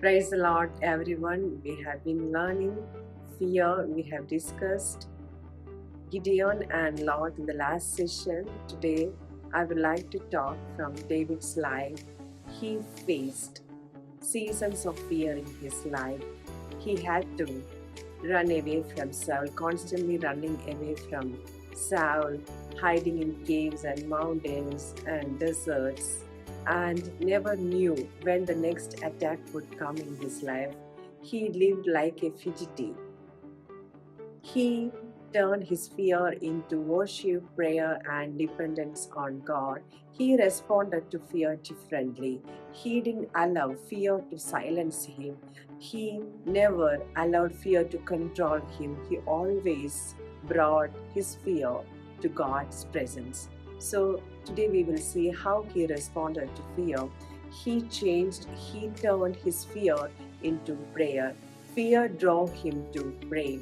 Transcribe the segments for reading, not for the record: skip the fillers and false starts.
Praise the Lord, everyone. We have been learning fear. We have discussed Gideon and Lot in the last session. Today, I would like to talk from David's life. He faced seasons of fear in his life. He had to run away from Saul, constantly running away from Saul, hiding in caves and mountains and deserts, and never knew when the next attack would come in his life. He lived like a fugitive. He turned his fear into worship, prayer, and dependence on God. He responded to fear differently. He didn't allow fear to silence him. He never allowed fear to control him. He always brought his fear to God's presence. So today we will see how he responded to fear. He turned his fear into prayer. Fear drove him to pray.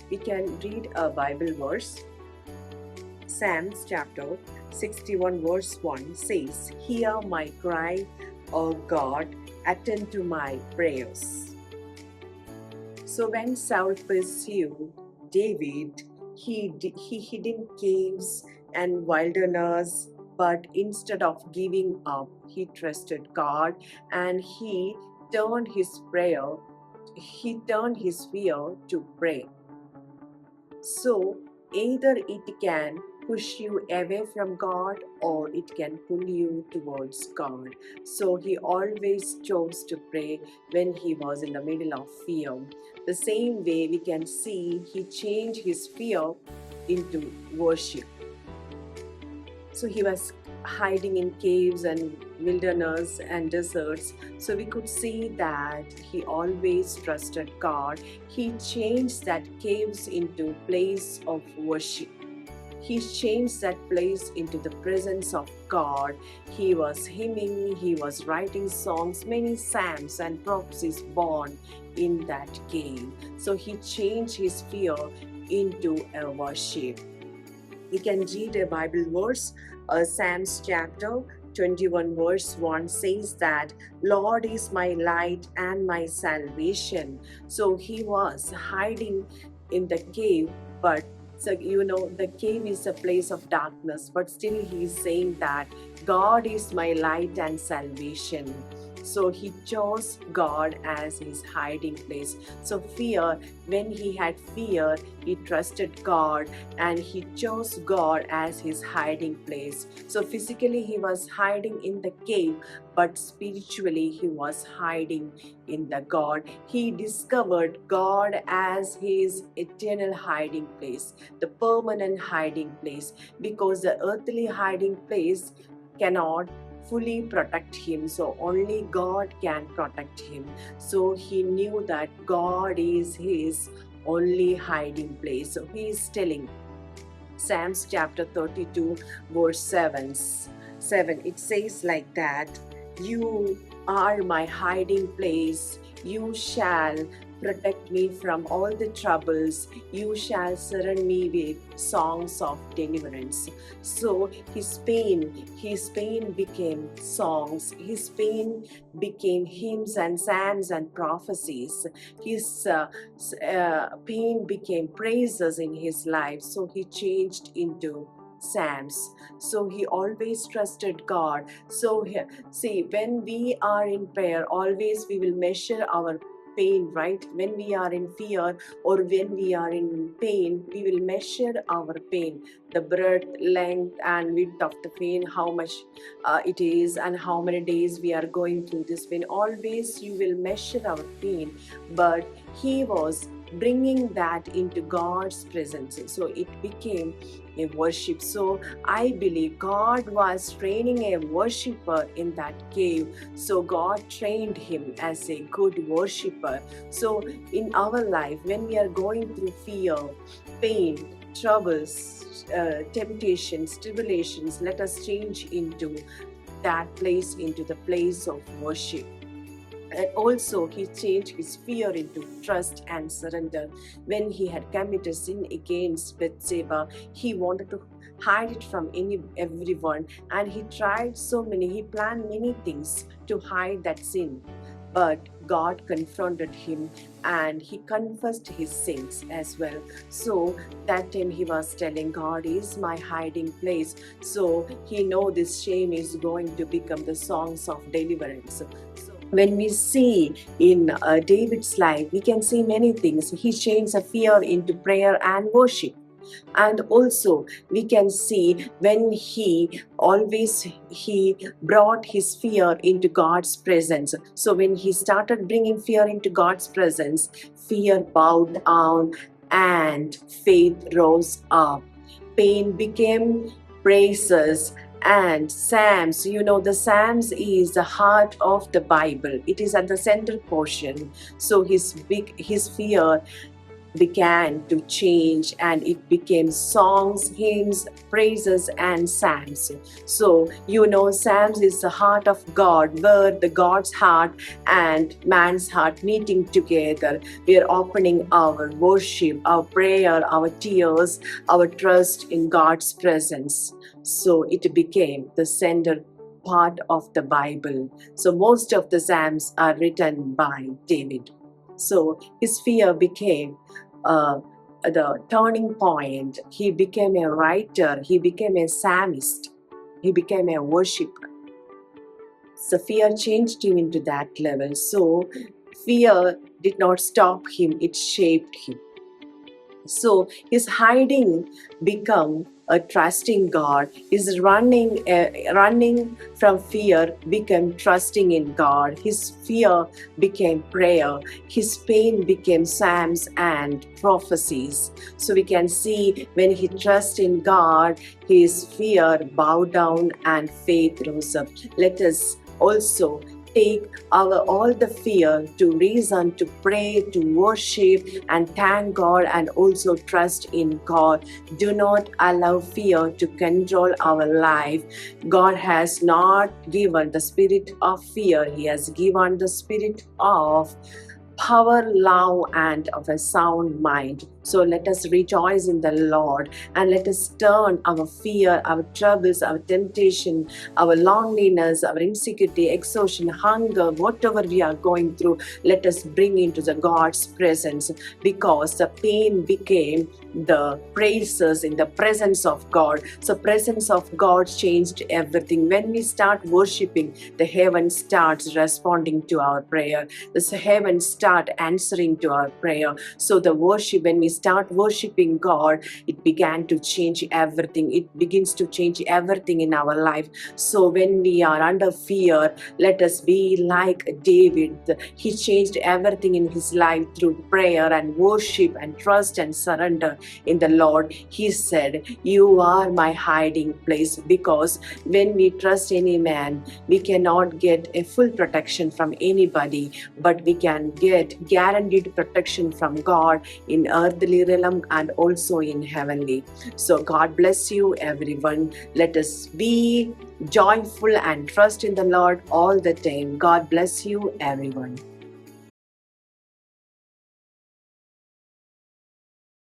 We can read a Bible verse. Psalms chapter 61 verse 1 says, "Hear my cry, O God, attend to my prayers." So when Saul pursued David, he hid in caves and wilderness, but instead of giving up, he trusted God and turned his turned his fear to pray. So either it can push you away from God or it can pull you towards God. So he always chose to pray when he was in the middle of fear. The same way we can see he changed his fear into worship. So he was hiding in caves and wilderness and deserts. So we could see that he always trusted God. He changed that caves into place of worship. He changed that place into the presence of God. He was hymning, he was writing songs, many psalms and prophecies born in that cave. So he changed his fear into a worship. We can read a Bible verse. Psalms chapter 21 verse 1 says that Lord is my light and my salvation. So he was hiding in the cave, but the cave is a place of darkness, but still he is saying that God is my light and salvation. So he chose God as his hiding place. So when he had fear, he trusted God and he chose God as his hiding place. So physically he was hiding in the cave, but spiritually he was hiding in the God. He discovered God as his eternal hiding place, the permanent hiding place, because the earthly hiding place cannot fully protect him. So only God can protect him. So he knew that God is his only hiding place. So he is telling Psalms chapter 32 verse 7. It says like that, "You are my hiding place. You shall protect me from all the troubles. You shall surround me with songs of deliverance." So his pain became songs. His pain became hymns and psalms and prophecies. His pain became praises in his life. So he changed into psalms. So he always trusted God. So see, when we are in prayer, always we will measure our pain, right? When we are in fear or when we are in pain, we will measure our pain, the breadth, length, and width of the pain, how much it is, and how many days we are going through this pain. Always you will measure our pain, but he was bringing that into God's presence. So it became a worship. So I believe God was training a worshiper in that cave. So God trained him as a good worshiper. So in our life, when we are going through fear, pain, troubles, temptations, tribulations, let us change into that place, into the place of worship. And also he changed his fear into trust and surrender. When he had committed sin against Bathsheba, he wanted to hide it from everyone, and he planned many things to hide that sin. but God confronted him and he confessed his sins as well. So that time he was telling, God is my hiding place. So he know this shame is going to become the songs of deliverance. So when we see in David's life, we can see many things. He changed a fear into prayer and worship. And also we can see when he brought his fear into God's presence. So when he started bringing fear into God's presence, fear bowed down and faith rose up. Pain became praises. And Psalms, the Psalms is the heart of the Bible. It is at the center portion. So his fear began to change and it became songs, hymns, praises and psalms. So psalms is the heart of God, where the God's heart and man's heart meeting together. We are opening our worship, our prayer, our tears, our trust in God's presence. So it became the center part of the Bible. So most of the psalms are written by David. So his fear became the turning point. He became a writer, he became a psalmist, he became a worshiper. So fear changed him into that level. So fear did not stop him, it shaped him. So his hiding become a trusting God. His running from fear became trusting in God. His fear became prayer. His pain became psalms and prophecies. So we can see when he trusts in God, his fear bowed down and faith rose up. Let us also take all the fear to reason, to pray, to worship and thank God and also trust in God. Do not allow fear to control our life. God has not given the spirit of fear. He has given the spirit of power, love, and of a sound mind. So let us rejoice in the Lord and let us turn our fear, our troubles, our temptation, our loneliness, our insecurity, exhaustion, hunger, whatever we are going through, let us bring into the God's presence, because the pain became the praises in the presence of God. So presence of God changed everything. When we start worshiping, the heaven starts responding to our prayer. The heaven start answering to our prayer. So the worship, when we start worshiping God, it began to change everything. It begins to change everything in our life. So when we are under fear, let us be like David. He changed everything in his life through prayer and worship and trust and surrender in the Lord. He said, "You are my hiding place," because when we trust any man, we cannot get a full protection from anybody, but we can get guaranteed protection from God in earthly realm and also in heavenly. So God bless you, everyone. Let us be joyful and trust in the Lord all the time. God bless you, everyone.